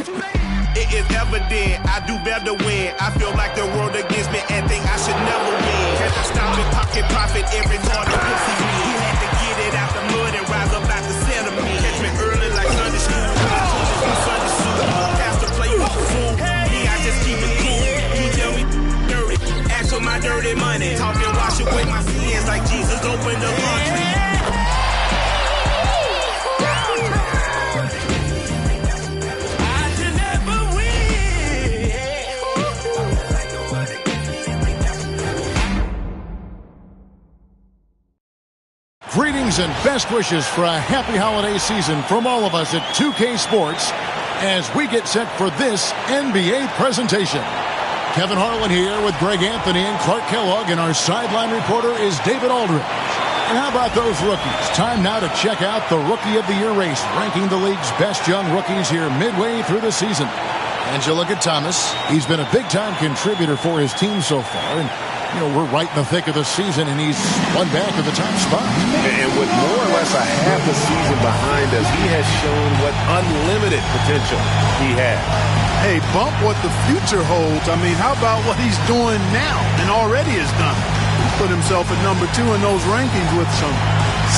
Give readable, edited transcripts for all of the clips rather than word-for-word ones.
It is evident I do better when I feel like the world against me and think I should never win. Had to stop and pocket profit every part of pussy me. He had to get it out the mud and rise up out the settlement. Catch me early like Sunday school. Sunday suit. Pastor play with the fool. I just keep it cool. He tell me dirty. Ask for my dirty money. Talking wash away my sins like Jesus opened the laundry. Greetings and best wishes for a happy holiday season from all of us at 2K Sports as we get set for this NBA presentation. Kevin Harlan here with Greg Anthony and Clark Kellogg, and our sideline reporter is David Aldridge. And how about those rookies? Time now to check out the Rookie of the Year race, ranking the league's best young rookies here midway through the season. And you look at Thomas. He's been a big-time contributor for his team so far, and you know, we're right in the thick of the season, and he's one back of the top spot. And with more or less a half a season behind us, he has shown what unlimited potential he has. Hey, bump what the future holds. I mean, how about what he's doing now and already has done? He's put himself at number 2 in those rankings with some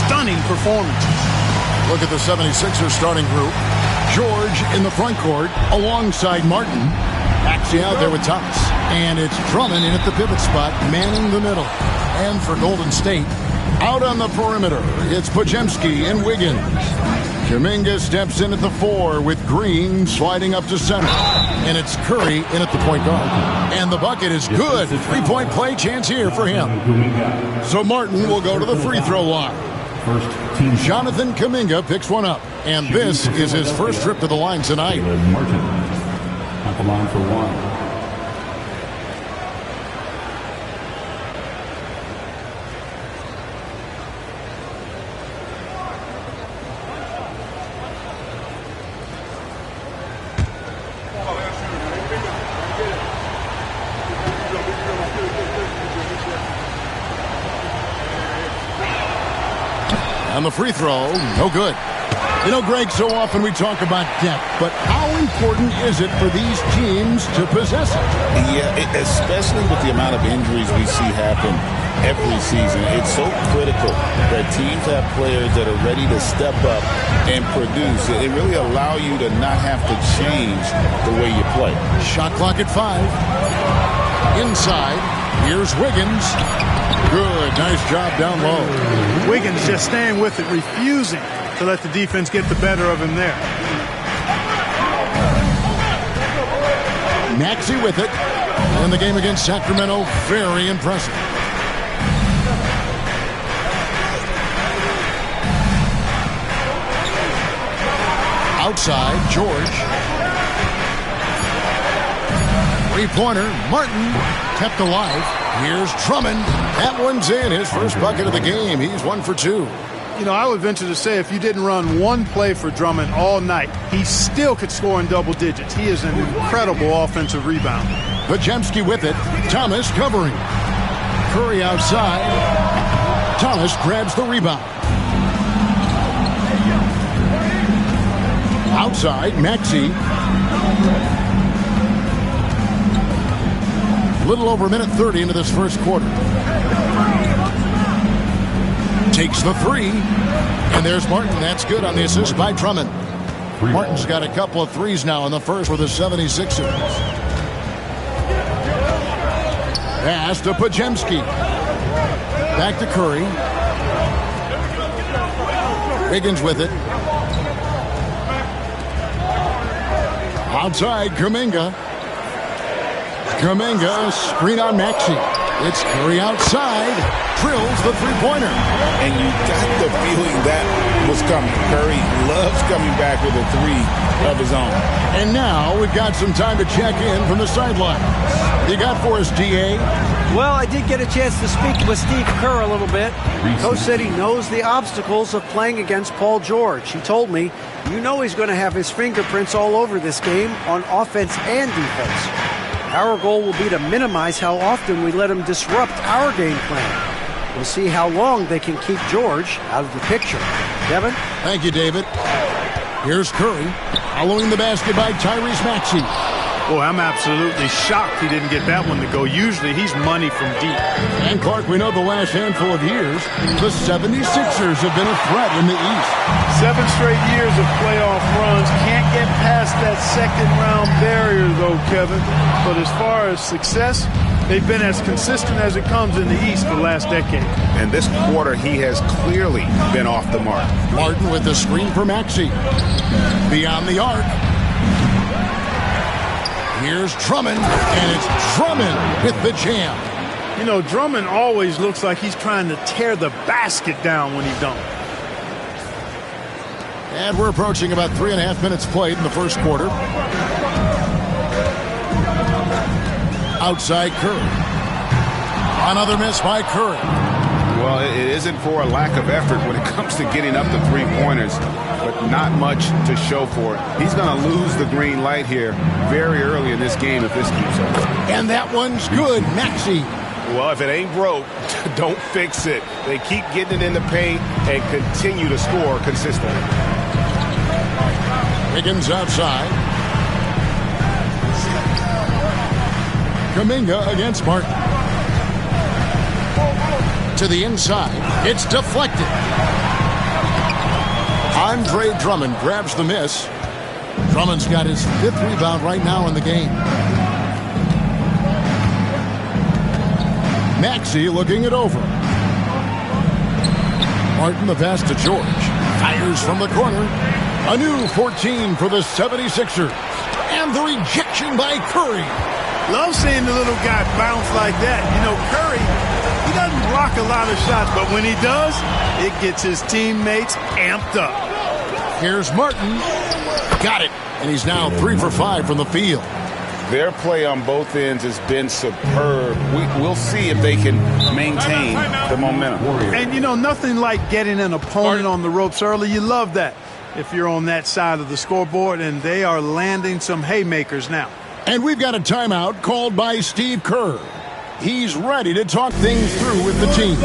stunning performances. Look at the 76ers starting group. George in the front court alongside Martin. Maxey out there with Thomas. And it's Drummond in at the pivot spot, manning the middle. And for Golden State, out on the perimeter, it's Podziemski and Wiggins. Kuminga steps in at the 4 with Green sliding up to center. And it's Curry in at the point guard. And the bucket is good. Three-point play chance here for him. So Martin will go to the free throw line. Jonathan Kuminga picks one up. And this is his first trip to the line tonight. Martin at the line for one. On the free throw, no good. You know, Greg, so often we talk about depth, but how important is it for these teams to possess it? Yeah, especially with the amount of injuries we see happen every season. It's so critical that teams have players that are ready to step up and produce. It really allows you to not have to change the way you play. Shot clock at 5. Inside, here's Wiggins. Good, nice job down low. Wiggins just staying with it, refusing to let the defense get the better of him there. Maxey with it. And the game against Sacramento, very impressive. Outside, George. Three-pointer, Martin kept alive. Here's Drummond. That one's in. His first bucket of the game. He's 1 for 2. You know, I would venture to say if you didn't run one play for Drummond all night, he still could score in double digits. He is an incredible offensive rebounder. Podziemski with it. Thomas covering. Curry outside. Thomas grabs the rebound. Outside, Maxey. Little over a minute 30 into this first quarter. Takes the 3. And there's Martin. That's good on the assist by Drummond. Martin's got a couple of threes now in the first for the 76ers. Pass to Podziemski. Back to Curry. Wiggins with it. Outside, Kuminga. Kuminga, screen on Maxey. It's Curry outside. Drills the three-pointer. And you got the feeling that was coming. Curry loves coming back with a 3 of his own. And now we've got some time to check in from the sidelines. You got for us, D.A.? Well, I did get a chance to speak with Steve Kerr a little bit. Coach said he knows the obstacles of playing against Paul George. He told me, you know he's going to have his fingerprints all over this game on offense and defense. Our goal will be to minimize how often we let him disrupt our game plan. We'll see how long they can keep George out of the picture. Kevin? Thank you, David. Here's Curry, following the basket by Tyrese Maxey. Boy, I'm absolutely shocked he didn't get that one to go. Usually he's money from deep. And Clark, we know the last handful of years, the 76ers have been a threat in the East. 7 straight years of playoff runs. Can't get past that second-round barrier, though, Kevin. But as far as success, they've been as consistent as it comes in the East for the last decade. And this quarter, he has clearly been off the mark. Martin with the screen for Maxey. Beyond the arc. Here's Drummond, and it's Drummond with the jam. You know, Drummond always looks like he's trying to tear the basket down when he dunks. And we're approaching about 3.5 minutes played in the first quarter. Outside Curry. Another miss by Curry. Well, it isn't for a lack of effort when it comes to getting up the three-pointers, but not much to show for it. He's going to lose the green light here very early in this game if this keeps up. And that one's good. Maxey. Well, if it ain't broke, don't fix it. They keep getting it in the paint and continue to score consistently. Wiggins outside. Kuminga against Martin. To the inside. It's deflected. Andre Drummond grabs the miss. Drummond's got his 5th rebound right now in the game. Maxey looking it over. Martin the pass to George. Fires from the corner. A new 14 for the 76ers. And the rejection by Curry. Love seeing the little guy bounce like that. You know, Curry, he doesn't block a lot of shots, but when he does, it gets his teammates amped up. Here's Martin. Got it. And he's now 3 for 5 from the field. Their play on both ends has been superb. We'll see if they can maintain the momentum. And, you know, nothing like getting an opponent on the ropes early. You love that if you're on that side of the scoreboard, and they are landing some haymakers now. And we've got a timeout called by Steve Kerr. He's ready to talk things through with the team.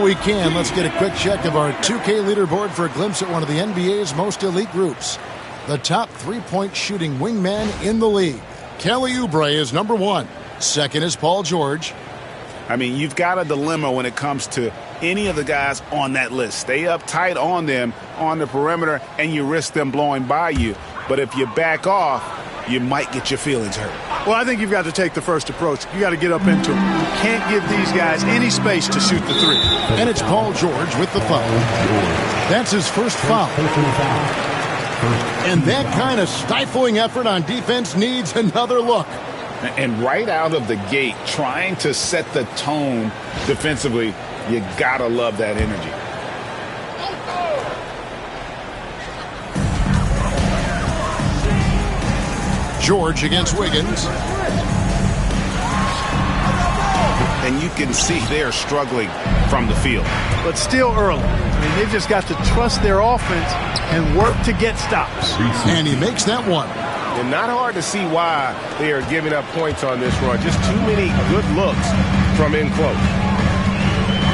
We can. Let's get a quick check of our 2K leaderboard for a glimpse at one of the NBA's most elite groups. The top three-point shooting wingman in the league. Kelly Oubre is number 1. Second is Paul George. I mean, you've got a dilemma when it comes to any of the guys on that list. Stay up tight on them on the perimeter, and you risk them blowing by you. But if you back off, you might get your feelings hurt. Well, I think you've got to take the first approach. You got to get up into them. You can't give these guys any space to shoot the three. And it's Paul George with the foul. That's his first foul. And that kind of stifling effort on defense needs another look. And right out of the gate, trying to set the tone defensively, you got to love that energy. George against Wiggins. And you can see they're struggling from the field. But still early. I mean, they've just got to trust their offense and work to get stops. And he makes that one. And not hard to see why they are giving up points on this run. Just too many good looks from in close.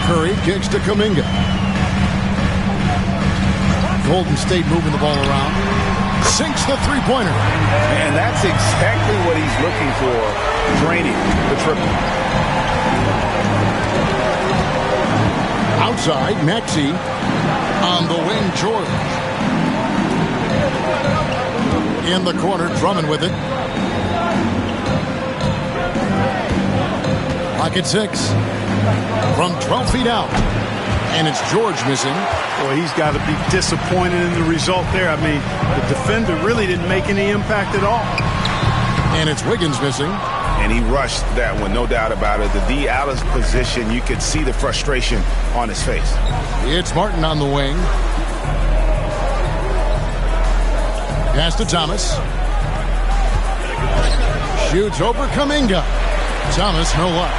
Curry kicks to Kuminga. Golden State moving the ball around. Sinks the three-pointer. And that's exactly what he's looking for, draining the triple. Outside, Maxey. On the wing, George. In the corner, Drummond with it. Pocket 6. From 12 feet out. And it's George missing. Boy, he's got to be disappointed in the result there. I mean, the defender really didn't make any impact at all. And it's Wiggins missing. And he rushed that one, no doubt about it. The D out of position, you could see the frustration on his face. It's Martin on the wing. Pass to Thomas. Shoots over Kuminga. Thomas, no luck.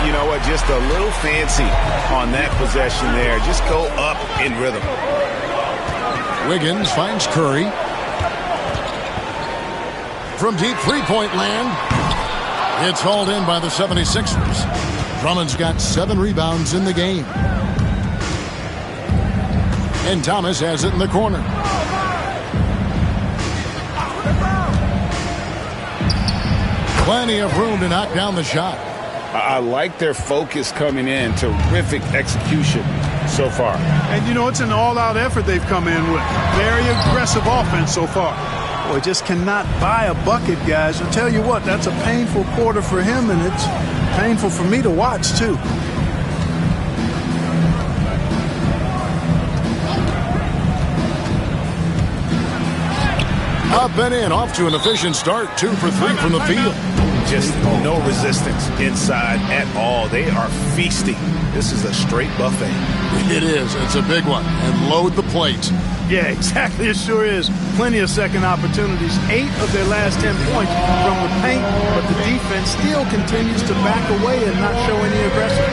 You know what? Just a little fancy on that possession there. Just go up in rhythm. Wiggins finds Curry. From deep three-point land. It's hauled in by the 76ers. Drummond's got 7 rebounds in the game. And Thomas has it in the corner. Plenty of room to knock down the shot. I like their focus coming in. Terrific execution so far. And, you know, it's an all-out effort they've come in with. Very aggressive offense so far. Boy, just cannot buy a bucket, guys. I'll tell you what, that's a painful quarter for him, and it's painful for me to watch, too. Up and in, off to an efficient start. 2 for 3 from the field. Just no resistance inside at all. They are feasting. This is a straight buffet. It is. It's a big one. And load the plate. Yeah, exactly. It sure is. Plenty of second opportunities. 8 of their last 10 points from the paint, but the defense still continues to back away and not show any aggression.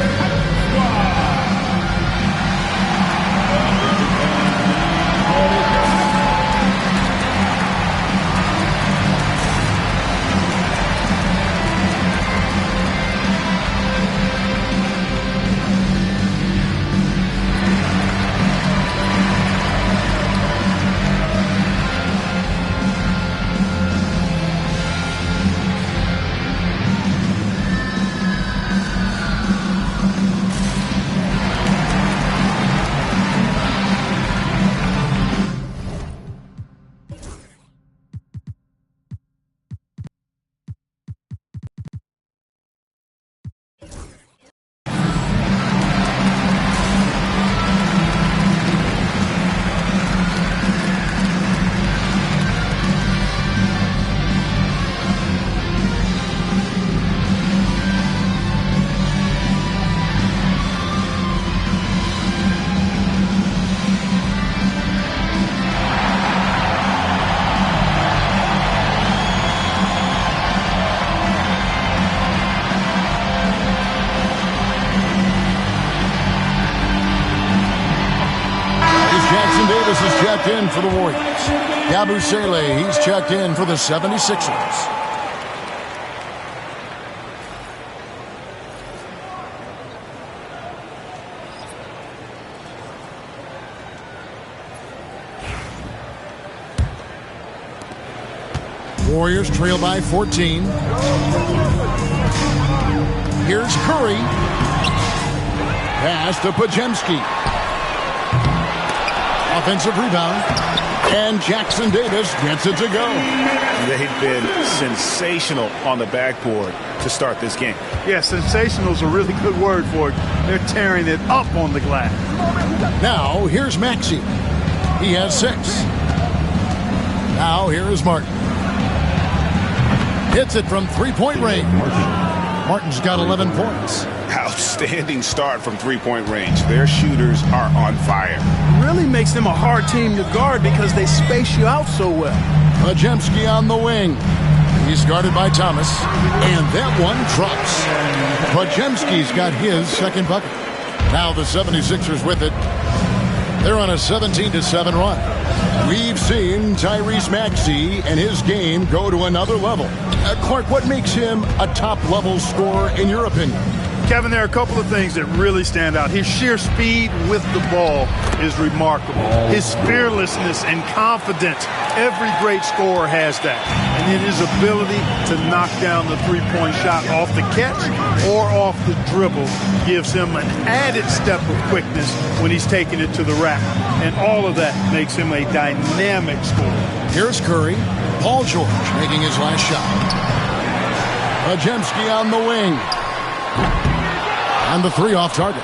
Davis is checked in for the Warriors. Yabusele, he's checked in for the 76ers. Warriors trail by 14. Here's Curry. Pass to Podziemski. Offensive rebound. And Jackson Davis gets it to go. They've been sensational on the backboard to start this game. Yeah, sensational is a really good word for it. They're tearing it up on the glass. Now, here's Maxey. He has 6. Now, here is Martin. Hits it from three-point range. Martin's got 11 points. Outstanding start from three-point range. Their shooters are on fire. Really makes them a hard team to guard because they space you out so well. Podziemski on the wing. He's guarded by Thomas. And that one drops. Podziemski's got his second bucket. Now the 76ers with it. They're on a 17-7 run. We've seen Tyrese Maxey and his game go to another level. Clark, what makes him a top-level scorer in your opinion? Kevin, there are a couple of things that really stand out. His sheer speed with the ball is remarkable. His fearlessness and confidence, every great scorer has that. And then his ability to knock down the three-point shot off the catch or off the dribble gives him an added step of quickness when he's taking it to the rack. And all of that makes him a dynamic scorer. Here's Curry. Paul George making his last shot. Podziemski on the wing. And the three off target.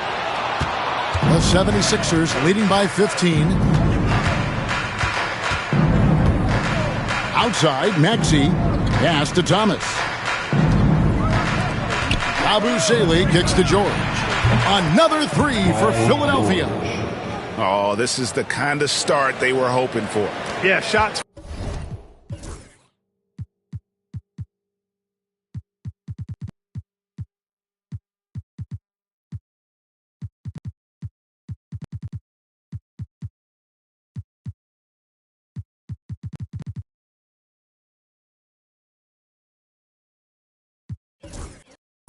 The 76ers leading by 15. Outside, Maxey. Pass to Thomas. Yabusele kicks to George. Another three for Philadelphia. Oh, this is the kind of start they were hoping for. Yeah, shots.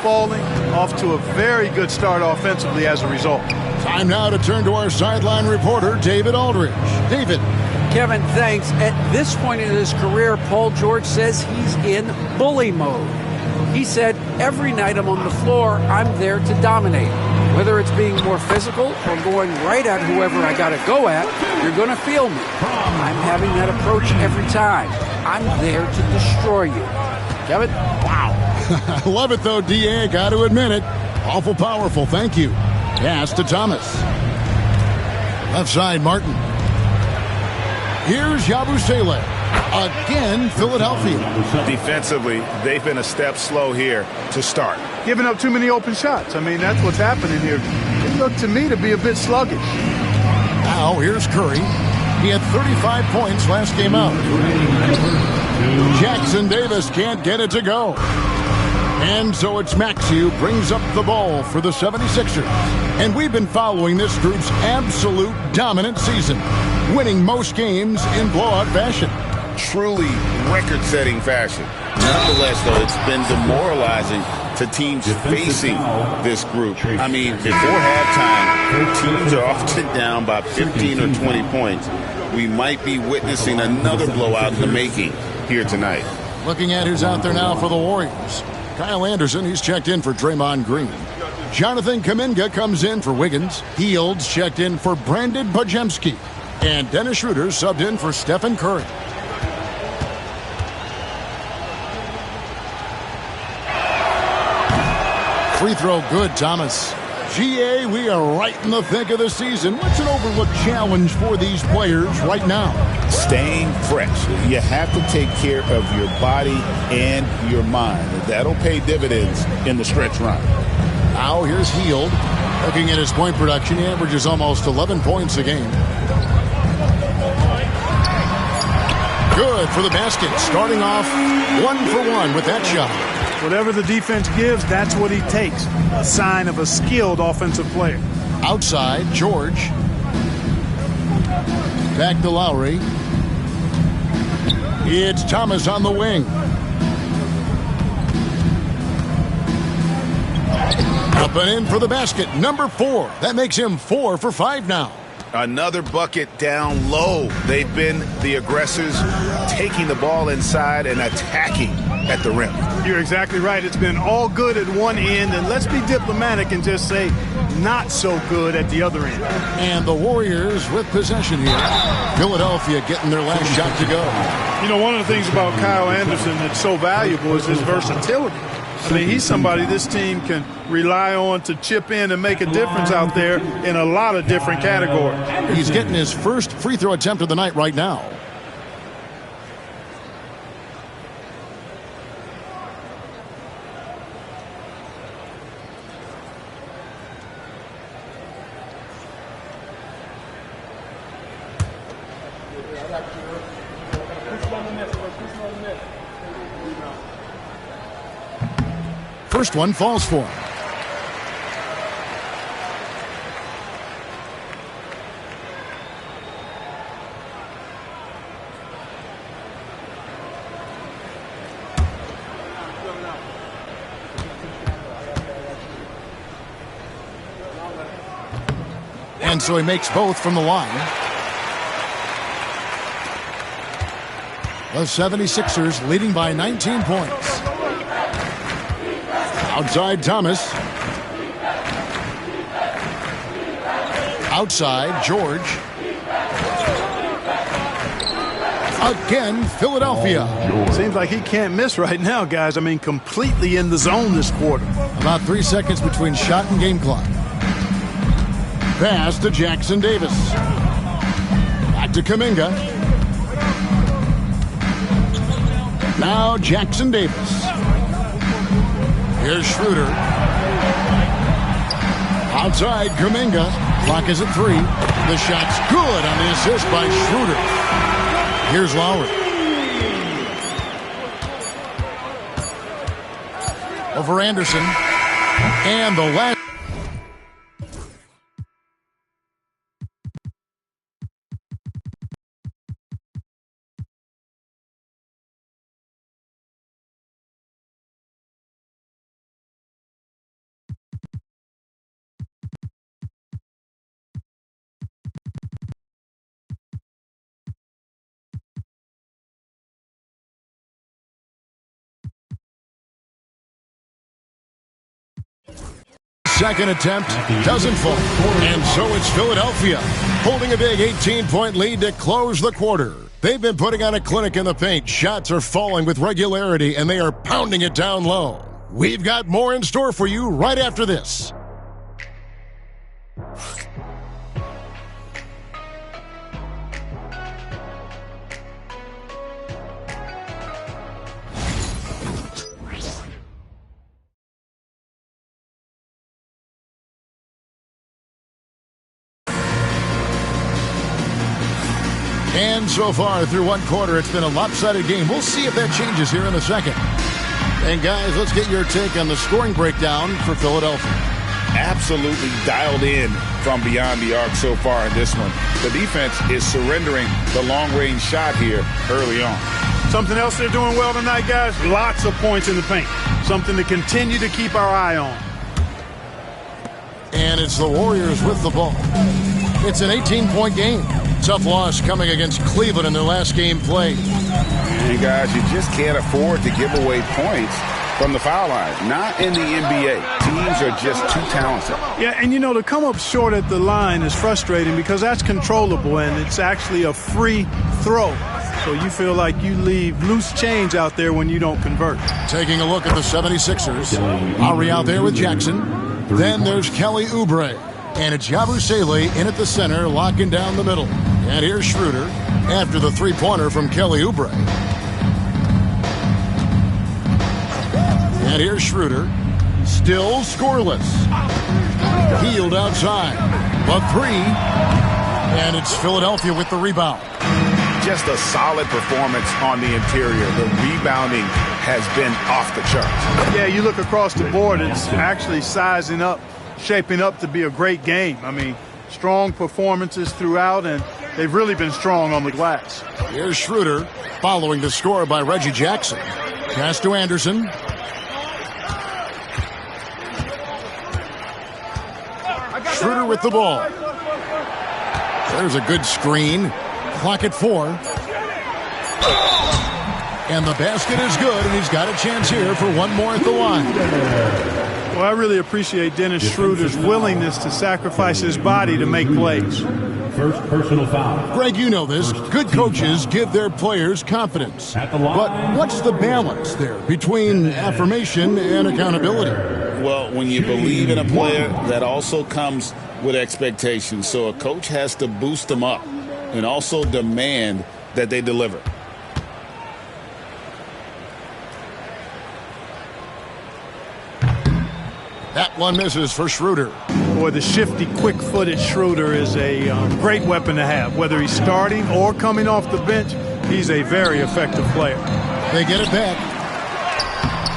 Falling off to a very good start offensively as a result. Time now to turn to our sideline reporter, David Aldridge. David. Kevin, thanks. At this point in his career, Paul George says he's in bully mode. He said, every night I'm on the floor, I'm there to dominate. Whether it's being more physical or going right at whoever I got to go at, you're going to feel me. I'm having that approach every time. I'm there to destroy you. Kevin? Wow. I love it, though, D.A. Got to admit it. Awful powerful. Thank you. Pass to Thomas. Left side, Martin. Here's Yabusele. Again, Philadelphia. Defensively, they've been a step slow here to start. Giving up too many open shots. I mean, that's what's happening here. It looked to me to be a bit sluggish. Now, here's Curry. He had 35 points last game out. Jackson Davis can't get it to go. And so it's Maxey who brings up the ball for the 76ers. And we've been following this group's absolute dominant season, winning most games in blowout fashion. Truly record-setting fashion. Nonetheless, though, it's been demoralizing to teams facing this group. I mean, before halftime, teams are often down by 15 or 20 points. We might be witnessing another blowout in the making here tonight. Looking at who's out there now for the Warriors. Kyle Anderson, he's checked in for Draymond Green. Jonathan Kuminga comes in for Wiggins. Fields checked in for Brandon Podziemski. And Dennis Schroeder subbed in for Stephen Curry. Free throw good, Thomas. GA, we are right in the thick of the season. What's an overlooked challenge for these players right now? Staying fresh. You have to take care of your body and your mind. That'll pay dividends in the stretch run. Now here's Hield. Looking at his point production, he averages almost 11 points a game. Good for the basket. Starting off 1-for-1 with that shot. Whatever the defense gives, that's what he takes. A sign of a skilled offensive player. Outside, George. Back to Lowry. It's Thomas on the wing. Up and in for the basket. Number 4. That makes him 4 for 5 now. Another bucket down low. They've been the aggressors, taking the ball inside and attacking at the rim. You're exactly right. It's been all good at one end, and let's be diplomatic and just say not so good at the other end. And the Warriors with possession here. Philadelphia getting their last shot to go. You know, one of the things about Kyle Anderson that's so valuable is his versatility. I mean, he's somebody this team can rely on to chip in and make a difference out there in a lot of different categories. He's getting his first free throw attempt of the night right now. First one falls for him. And so he makes both from the line. The 76ers leading by 19 points. Outside Thomas. Outside George. Again, Philadelphia. Seems like he can't miss right now, guys. I mean, completely in the zone this quarter. About 3 seconds between shot and game clock. Pass to Jackson Davis. Back to Kuminga. Now Jackson Davis. Here's Schroeder. Outside Kuminga. Clock is at 3. The shot's good on the assist by Schroeder. Here's Lowry. Over Anderson. And the last. Second attempt doesn't fall. And so it's Philadelphia holding a big 18-point lead to close the quarter. They've been putting on a clinic in the paint. Shots are falling with regularity, and they are pounding it down low. We've got more in store for you right after this. And so far through one quarter, it's been a lopsided game. We'll see if that changes here in a second. And guys, let's get your take on the scoring breakdown for Philadelphia. Absolutely dialed in from beyond the arc so far in this one. The defense is surrendering the long-range shot here early on. Something else they're doing well tonight, guys, lots of points in the paint. Something to continue to keep our eye on. And it's the Warriors with the ball. It's an 18-point game. Tough loss coming against Cleveland in their last game played. And guys, you just can't afford to give away points from the foul line. Not in the NBA. Teams are just too talented. Yeah, and you know, to come up short at the line is frustrating because that's controllable and it's actually a free throw. So you feel like you leave loose change out there when you don't convert. Taking a look at the 76ers. Lowry out there with Jackson. Then there's Kelly Oubre. And it's Yabusele in at the center, locking down the middle. And here's Schroeder after the three-pointer from Kelly Oubre. And here's Schroeder, still scoreless. Healed outside, but 3. And it's Philadelphia with the rebound. Just a solid performance on the interior. The rebounding has been off the charts. Yeah, you look across the board, it's actually sizing up, shaping up to be a great game. I mean, strong performances throughout, and they've really been strong on the glass. Here's Schroeder following the score by Reggie Jackson. Pass to Anderson. Schroeder with the ball. There's a good screen. Clock at 4. And the basket is good, and he's got a chance here for one more at the line. Well, I really appreciate Dennis Schroeder's willingness to sacrifice his body to make plays. First personal foul. Greg, you know this. Good coaches give their players confidence. But what's the balance there between affirmation and accountability? Well, when you believe in a player, that also comes with expectations. So a coach has to boost them up and also demand that they deliver. That one misses for Schroeder. Boy, the shifty, quick-footed Schroeder is a great weapon to have. Whether he's starting or coming off the bench, he's a very effective player. They get it back.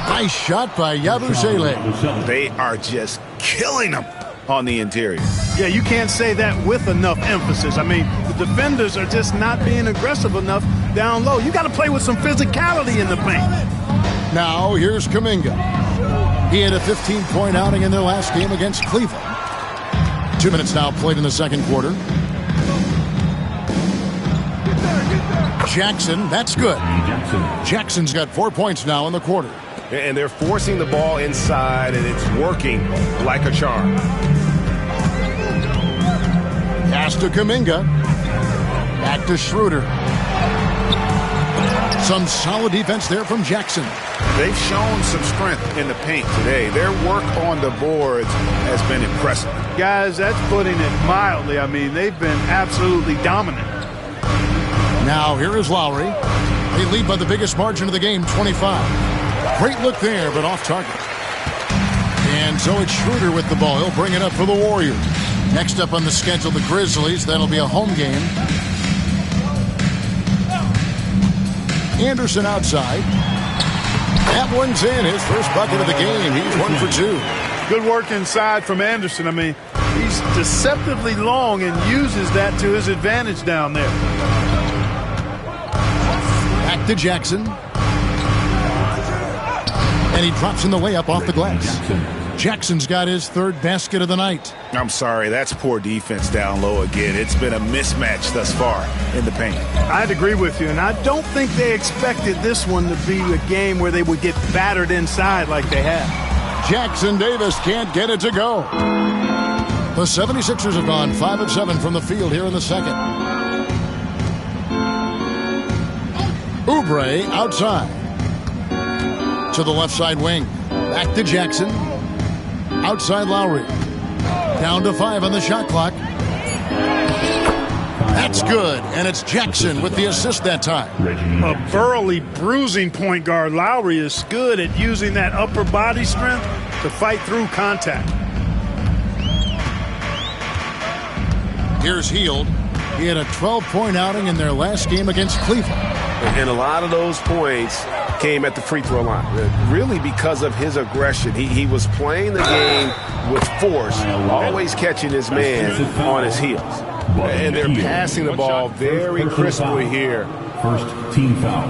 Nice shot by Yabusele. They are just killing them on the interior. Yeah, you can't say that with enough emphasis. I mean, the defenders are just not being aggressive enough down low. You got to play with some physicality in the paint. Now, here's Kuminga. He had a 15-point outing in their last game against Cleveland. 2 minutes now played in the second quarter. Jackson, that's good. Jackson's got 4 points now in the quarter. And they're forcing the ball inside, and it's working like a charm. Pass to Kuminga. Back to Schroeder. Some solid defense there from Jackson. They've shown some strength in the paint today. Their work on the boards has been impressive. Guys, that's putting it mildly. I mean, they've been absolutely dominant. Now here is Lowry. They lead by the biggest margin of the game, 25. Great look there, but off target. And so it's Schroeder with the ball. He'll bring it up for the Warriors. Next up on the schedule, the Grizzlies. That'll be a home game. Anderson outside. That one's in. His first bucket of the game. He's 1 for 2. Good work inside from Anderson. I mean, he's deceptively long and uses that to his advantage down there. Back to Jackson. And he drops in the layup off the glass. Jackson's got his third basket of the night. I'm sorry, that's poor defense down low again. It's been a mismatch thus far in the paint. I'd agree with you, and I don't think they expected this one to be a game where they would get battered inside like they have. Jackson Davis can't get it to go. The 76ers have gone 5 of 7 from the field here in the second. Oubre outside. To the left side wing. Back to Jackson. Outside Lowry. Down to 5 on the shot clock. That's good. And it's Jackson with the assist that time. A burly, bruising point guard. Lowry is good at using that upper body strength to fight through contact. Here's Hield. He had a 12-point outing in their last game against Cleveland. And a lot of those points came at the free throw line, really because of his aggression. He was playing the game with force, always catching his man on his heels. And they're passing the ball very crisply here. First team foul.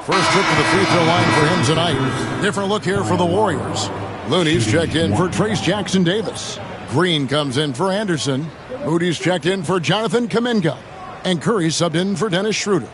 First trip to the free throw line for him tonight. Different look here for the Warriors. Looney's checked in for Trace Jackson Davis. Green comes in for Anderson. Moody's checked in for Jonathan Kuminga. And Curry subbed in for Dennis Schroeder.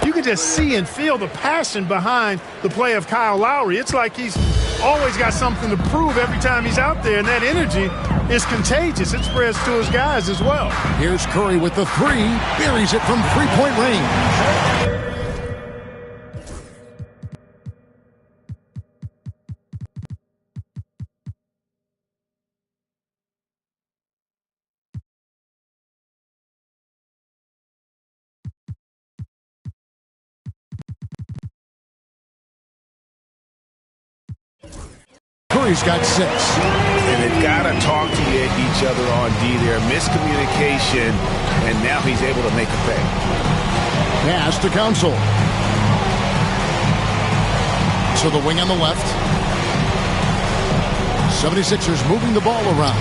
You can just see and feel the passion behind the play of Kyle Lowry. It's like he's always got something to prove every time he's out there, and that energy is contagious. It spreads to his guys as well. Here's Curry with the three. Buries it from three-point range. Curry's got 6. And they've got to talk to each other on D there. Miscommunication, and now he's able to make a pay. Pass to Council. To the wing on the left. 76ers moving the ball around.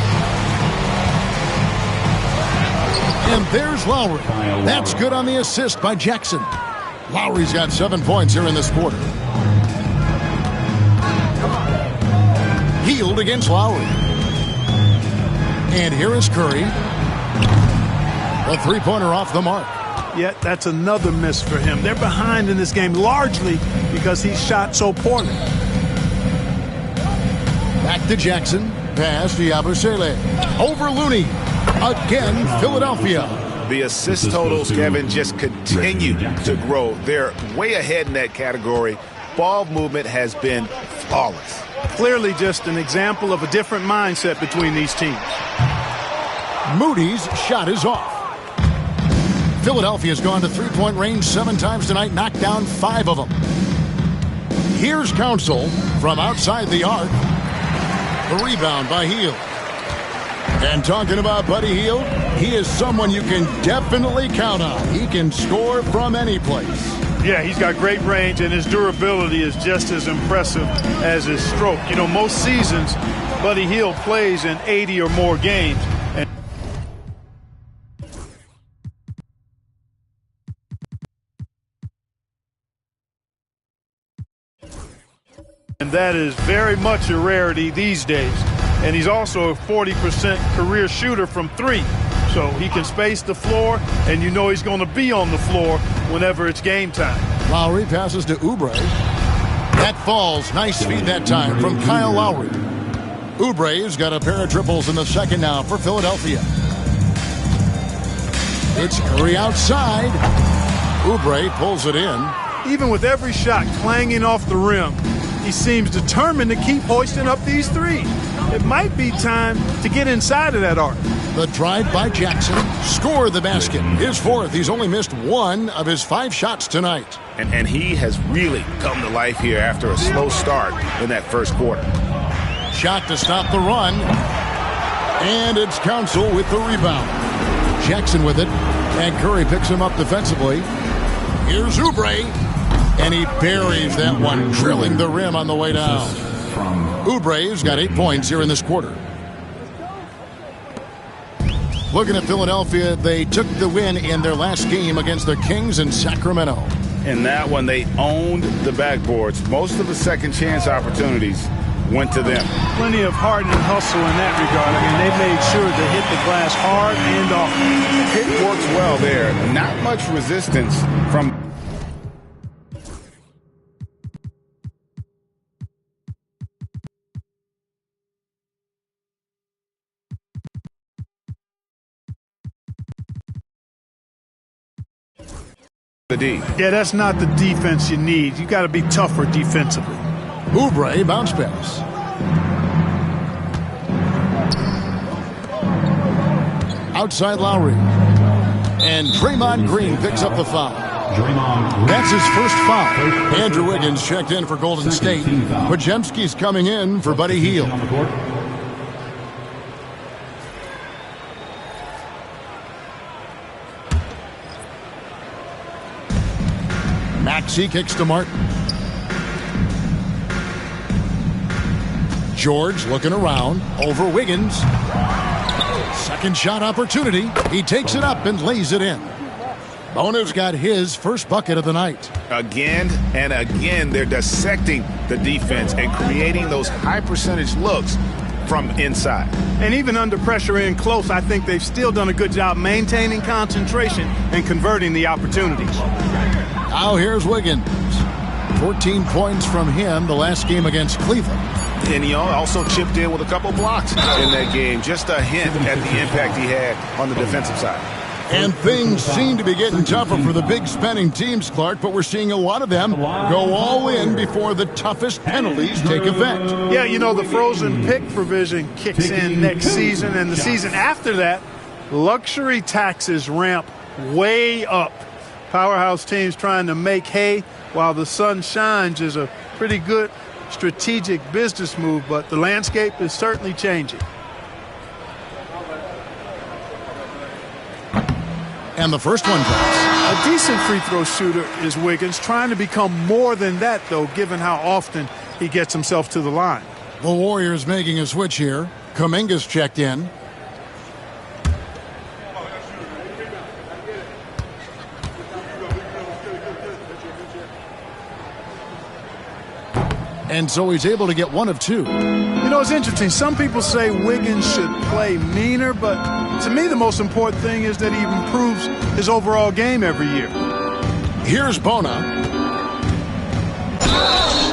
And there's Lowry. That's good on the assist by Jackson. Lowry's got 7 points here in this quarter. Hield against Lowry. And here is Curry. A three-pointer off the mark. Yet that's another miss for him. They're behind in this game largely because he shot so poorly. Back to Jackson. Pass to Yabusele. Over Looney. Again, Philadelphia. The assist totals, Kevin, just continue to grow. They're way ahead in that category. Ball movement has been flawless. Clearly just an example of a different mindset between these teams. Moody's shot is off. Philadelphia's gone to three-point range 7 times tonight, knocked down 5 of them. Here's Council from outside the arc. The rebound by Hield. And talking about Buddy Hield, He is someone you can definitely count on. He can score from any place. Yeah, he's got great range, and his durability is just as impressive as his stroke. You know, most seasons, Buddy Hield plays in 80 or more games. And that is very much a rarity these days. And he's also a 40% career shooter from three. So he can space the floor, and you know he's going to be on the floor whenever it's game time. Lowry passes to Oubre. That falls. Nice feed that time from Kyle Lowry. Oubre's got a pair of triples in the second now for Philadelphia. It's Curry outside. Oubre pulls it in. Even with every shot clanging off the rim, he seems determined to keep hoisting up these threes. It might be time to get inside of that arc. The drive by Jackson. Score the basket. His fourth. He's only missed one of his 5 shots tonight. And he has really come to life here after a slow start in that first quarter. Shot to stop the run. And it's Council with the rebound. Jackson with it. And Curry picks him up defensively. Here's Oubre. And he buries that one, drilling the rim on the way down. Oubre's got 8 points here in this quarter. Looking at Philadelphia, they took the win in their last game against the Kings in Sacramento. In that one, they owned the backboards. Most of the second chance opportunities went to them. Plenty of heart and hustle in that regard. I mean, they made sure to hit the glass hard and often. It works well there. Not much resistance from... the D. Yeah, that's not the defense you need. You got to be tougher defensively. Oubre bounce pass. Outside Lowry. And Draymond Green picks up the foul. That's his first foul. Andrew Wiggins checked in for Golden State. Podziemski's coming in for Buddy Hield. Maxey kicks to Martin. George looking around over Wiggins. Second shot opportunity. He takes it up and lays it in. Bono's got his first bucket of the night. Again and again, they're dissecting the defense and creating those high percentage looks from inside. And even under pressure in close, I think they've still done a good job maintaining concentration and converting the opportunities. Now here's Wiggins. 14 points from him the last game against Cleveland. And he also chipped in with a couple blocks in that game. Just a hint at the impact he had on the defensive side. And things seem to be getting tougher for the big spending teams, Clark, but we're seeing a lot of them go all in before the toughest penalties take effect. Yeah, you know, the frozen pick provision kicks in next season, and the season after that, luxury taxes ramp way up. Powerhouse teams trying to make hay while the sun shines is a pretty good strategic business move, but the landscape is certainly changing. And the first one goes. A decent free throw shooter is Wiggins, trying to become more than that, though, given how often he gets himself to the line. The Warriors making a switch here. Kuminga's checked in. And so he's able to get one of two. You know, it's interesting. Some people say Wiggins should play meaner, but to me the most important thing is that he improves his overall game every year. Here's Bona.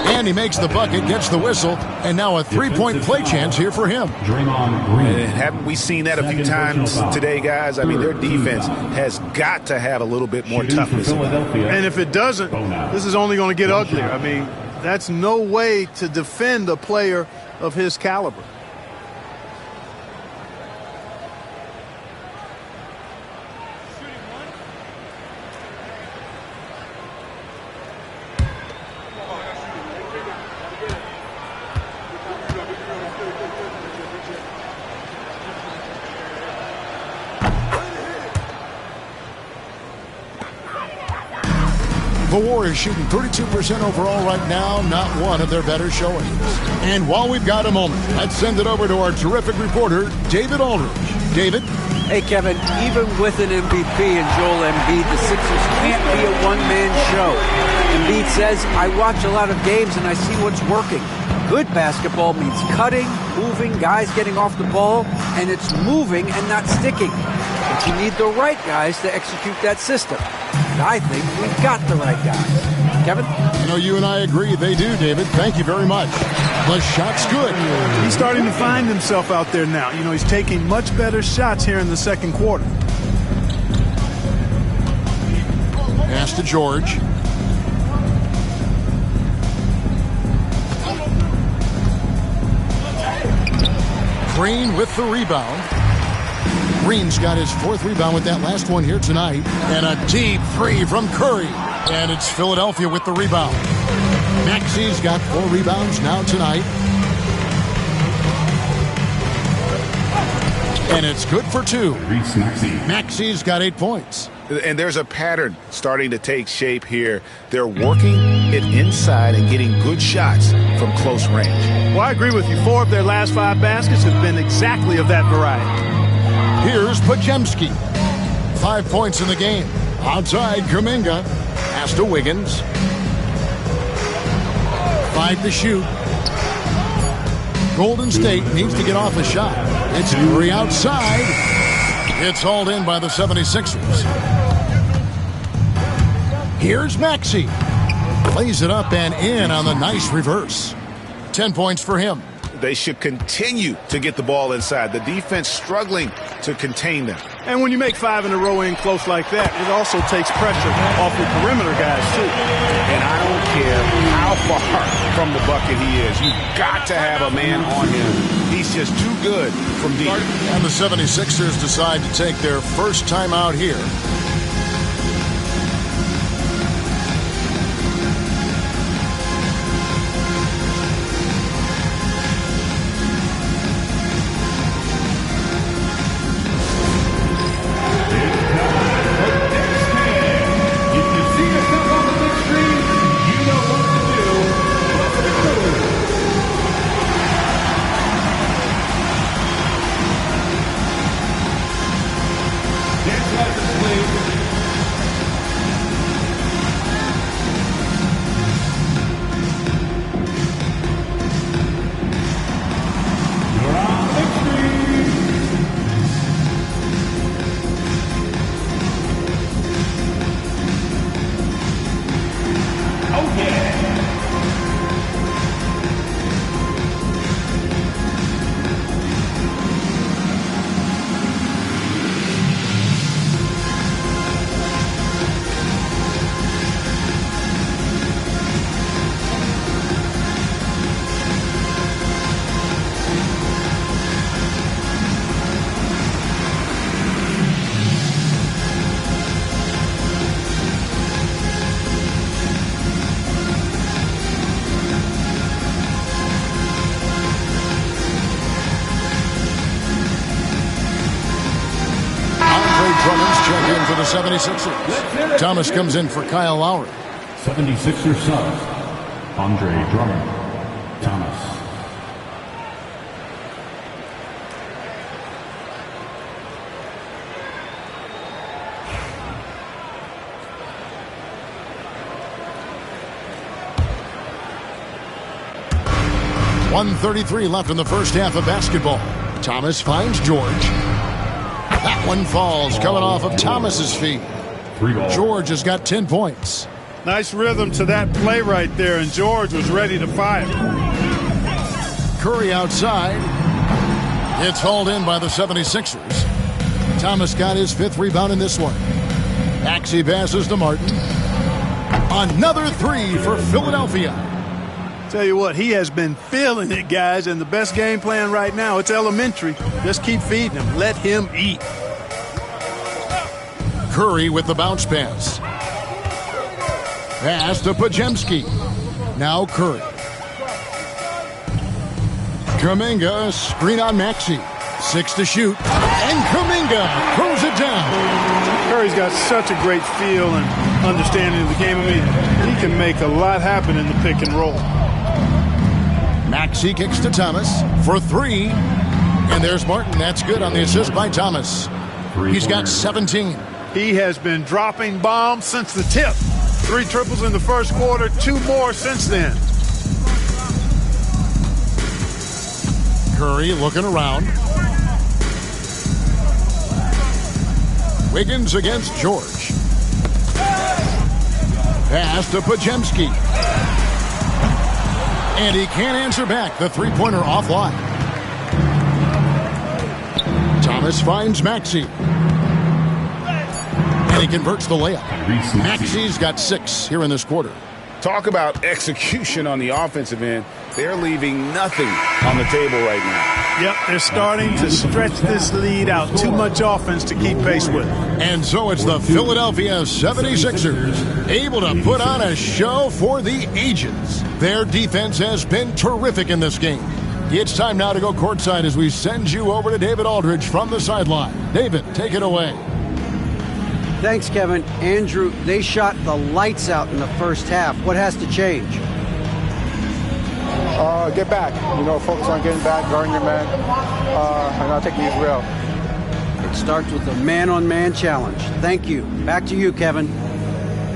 And he makes the bucket, gets the whistle, and now a three-point play chance here for him. Haven't we seen that a few times today, guys? I mean, their defense has got to have a little bit more toughness. And if it doesn't, this is only going to get uglier. I mean, that's no way to defend a player of his caliber. The Warriors shooting 32% overall right now, not one of their better showings. And while we've got a moment, let's send it over to our terrific reporter, David Aldridge. David? Hey, Kevin, even with an MVP and Joel Embiid, the Sixers can't be a one-man show. Embiid says, I watch a lot of games and I see what's working. Good basketball means cutting, moving, guys getting off the ball, and it's moving and not sticking. But you need the right guys to execute that system. And I think we've got the right guys. Kevin? You know, you and I agree they do, David. Thank you very much. The shot's good. He's starting to find himself out there now. You know, he's taking much better shots here in the second quarter. Pass to George. Green with the rebound. Green's got his 4th rebound with that last one here tonight. And a deep 3 from Curry. And it's Philadelphia with the rebound. Maxi's got 4 rebounds now tonight. And it's good for 2. Maxi's got 8 points. And there's a pattern starting to take shape here. They're working it inside and getting good shots from close range. Well, I agree with you. 4 of their last 5 baskets have been exactly of that variety. Here's Podziemski. 5 points in the game. Outside, Kuminga. Pass to Wiggins. 5 to shoot. Golden State needs to get off a shot. It's Curry outside. It's hauled in by the 76ers. Here's Maxey. Plays it up and in on the nice reverse. 10 points for him. They should continue to get the ball inside. The defense struggling to contain them. And when you make 5 in a row in close like that, it also takes pressure off the perimeter guys, too. And I don't care how far from the bucket he is. You've got to have a man on him. He's just too good from deep. And the 76ers decide to take their first time out here. Check in for the 76ers. Thomas comes in for Kyle Lowry. 76ers subs. Andre Drummond. Thomas. .133 left in the first half of basketball. Thomas finds George. That one falls, coming off of Thomas's feet. George has got 10 points. Nice rhythm to that play right there, and George was ready to fire. Curry outside. It's hauled in by the 76ers. Thomas got his 5th rebound in this one. Maxey passes to Martin. Another 3 for Philadelphia. Tell you what, he has been feeling it, guys, and the best game plan right now, it's elementary. Just keep feeding him. Let him eat. Curry with the bounce pass. Pass to Podziemski. Now Curry. Kuminga, screen on Maxey. 6 to shoot. And Kuminga throws it down. Curry's got such a great feel, and understanding of the game. I mean, he can make a lot happen in the pick and roll. Maxey kicks to Thomas for three. And there's Martin. That's good on the assist by Thomas. He's got 17. He has been dropping bombs since the tip. 3 triples in the first quarter, 2 more since then. Curry looking around. Wiggins against George. Pass to Podziemski. And he can't answer back. The three-pointer offline. Thomas finds Maxey. And he converts the layup. Maxey's got 6 here in this quarter. Talk about execution on the offensive end. They're leaving nothing on the table right now. Yep, they're starting to stretch this lead out. Too much offense to keep pace with. And so it's the Philadelphia 76ers able to put on a show for the ages. Their defense has been terrific in this game. It's time now to go courtside as we send you over to David Aldridge from the sideline. David, take it away. Thanks, Kevin. Andrew, they shot the lights out in the first half. What has to change? Get back. Focus on getting back, guarding your man, and not taking these real. It starts with a man-on-man challenge. Thank you. Back to you, Kevin.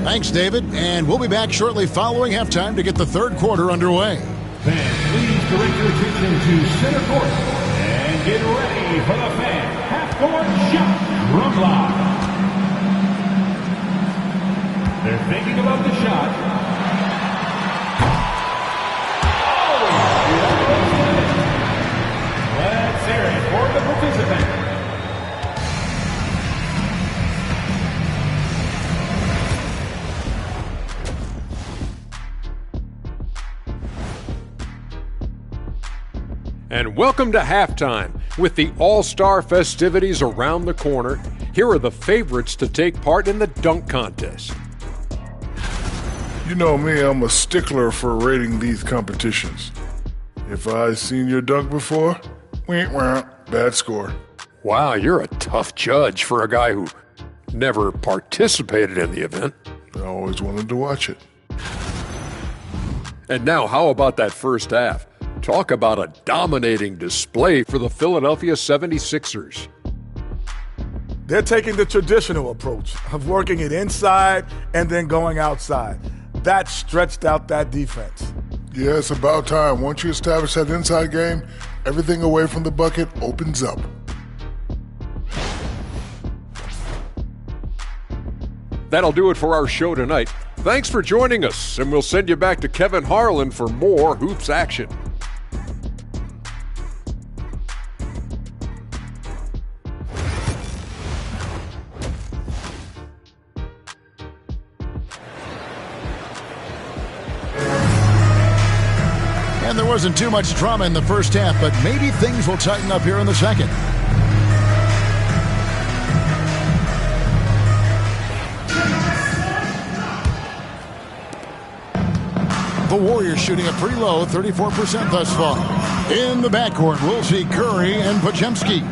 Thanks, David. And we'll be back shortly following halftime to get the third quarter underway. Fans, please direct your attention to center court and get ready for the fan half-court shot from live. They're thinking about the shot. Let's hear it for the participant. And welcome to halftime. With the All-Star festivities around the corner, here are the favorites to take part in the dunk contest. You know me, I'm a stickler for rating these competitions. If I've seen your dunk before, bad score. Wow, you're a tough judge for a guy who never participated in the event. I always wanted to watch it. And now, how about that first half? Talk about a dominating display for the Philadelphia 76ers. They're taking the traditional approach of working it inside and then going outside. That stretched out that defense. Yeah, it's about time. Once you establish that inside game, everything away from the bucket opens up. That'll do it for our show tonight. Thanks for joining us, and we'll send you back to Kevin Harlan for more Hoops action. And there wasn't too much drama in the first half, but maybe things will tighten up here in the second. The Warriors shooting it pretty low, 34% thus far. In the backcourt, we'll see Curry and Podziemski.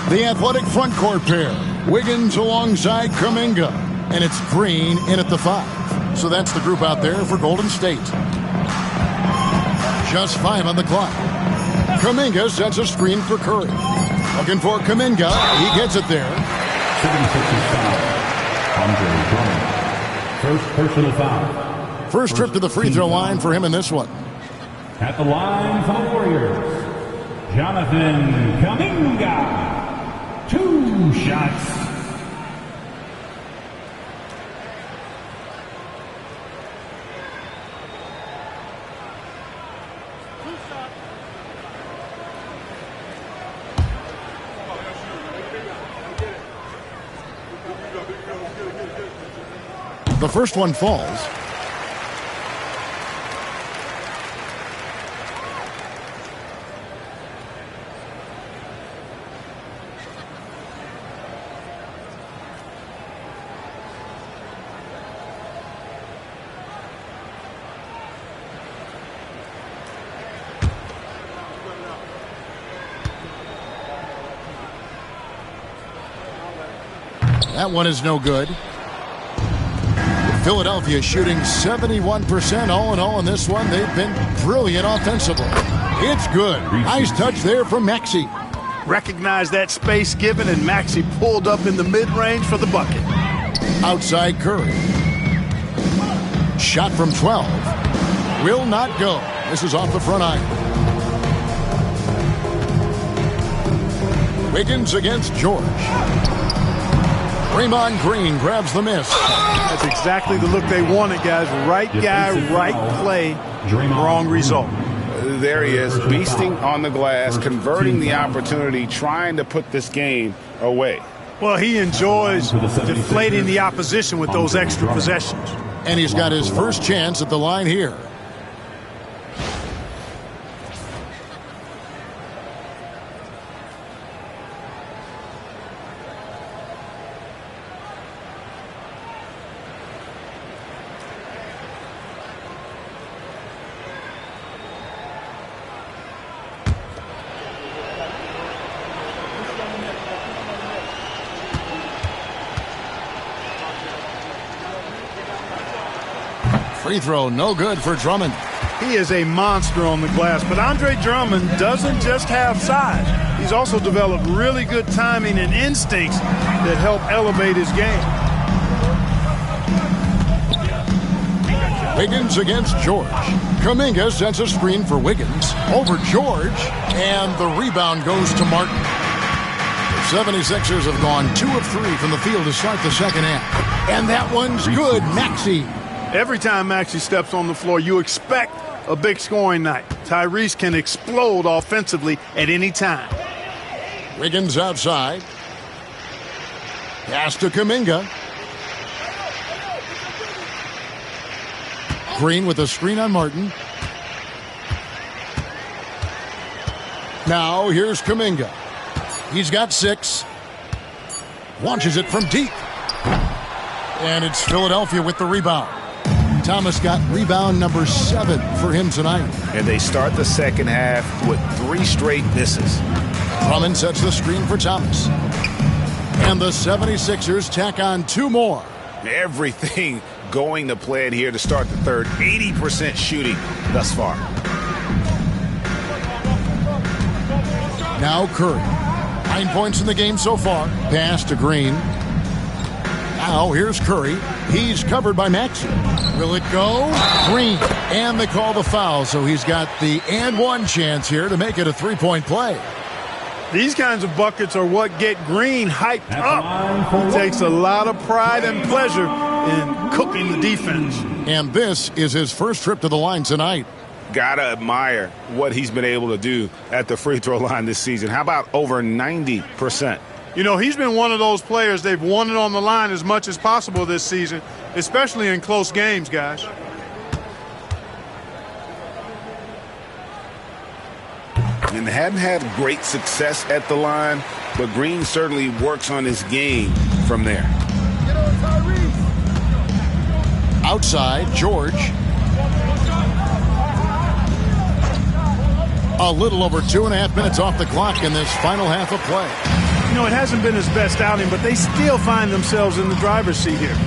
The athletic front court pair, Wiggins alongside Kuminga. And it's Green in at the 5. So that's the group out there for Golden State. Just 5 on the clock. Kuminga sets a screen for Curry. Looking for Kuminga. He gets it there. 76ers foul. Andre Drummond. First personal foul. First trip to the free throw line for him in this one. At the line for the Warriors, Jonathan Kuminga. 2 shots. The first one falls. That one is no good. Philadelphia shooting 71% all in all in this one. They've been brilliant offensively. It's good. Nice touch there from Maxey. Recognized that space given, and Maxey pulled up in the mid-range for the bucket. Outside Curry. Shot from 12. Will not go. This is off the front iron. Wiggins against George. Draymond Green grabs the miss. That's exactly the look they wanted, guys. Right guy, right play, wrong result. There he is, beasting on the glass, converting the opportunity, trying to put this game away. Well, he enjoys deflating the opposition with those extra possessions. And he's got his first chance at the line here. Free throw, no good for Drummond. He is a monster on the glass, but Andre Drummond doesn't just have size. He's also developed really good timing and instincts that help elevate his game. Wiggins against George. Kuminga sends a screen for Wiggins. Over George, and the rebound goes to Martin. The 76ers have gone 2 of 3 from the field to start the second half. And that one's good, Maxey. Every time Maxey steps on the floor, you expect a big scoring night. Tyrese can explode offensively at any time. Wiggins outside. Pass to Kuminga. Green with a screen on Martin. Now here's Kuminga. He's got 6. Launches it from deep. And it's Philadelphia with the rebound. Thomas got rebound number 7 for him tonight. And they start the second half with 3 straight misses. Drummond sets the screen for Thomas. And the 76ers tack on 2 more. Everything going to plan here to start the third. 80% shooting thus far. Now Curry. 9 points in the game so far. Pass to Green. Now here's Curry. He's covered by Maxey. Will it go? Green. And they call the foul, so he's got the and one chance here to make it a 3-point play. These kinds of buckets are what get Green hyped up. He takes a lot of pride and pleasure in cooking the defense. And this is his first trip to the line tonight. Gotta admire what he's been able to do at the free throw line this season. How about over 90%? You know, he's been one of those players they've wanted on the line as much as possible this season, especially in close games, guys. And hadn't had great success at the line, but Green certainly works on his game from there. Get on Tyrese. Outside, George. A little over 2.5 minutes off the clock in this final half of play. You know, it hasn't been his best outing, but they still find themselves in the driver's seat here.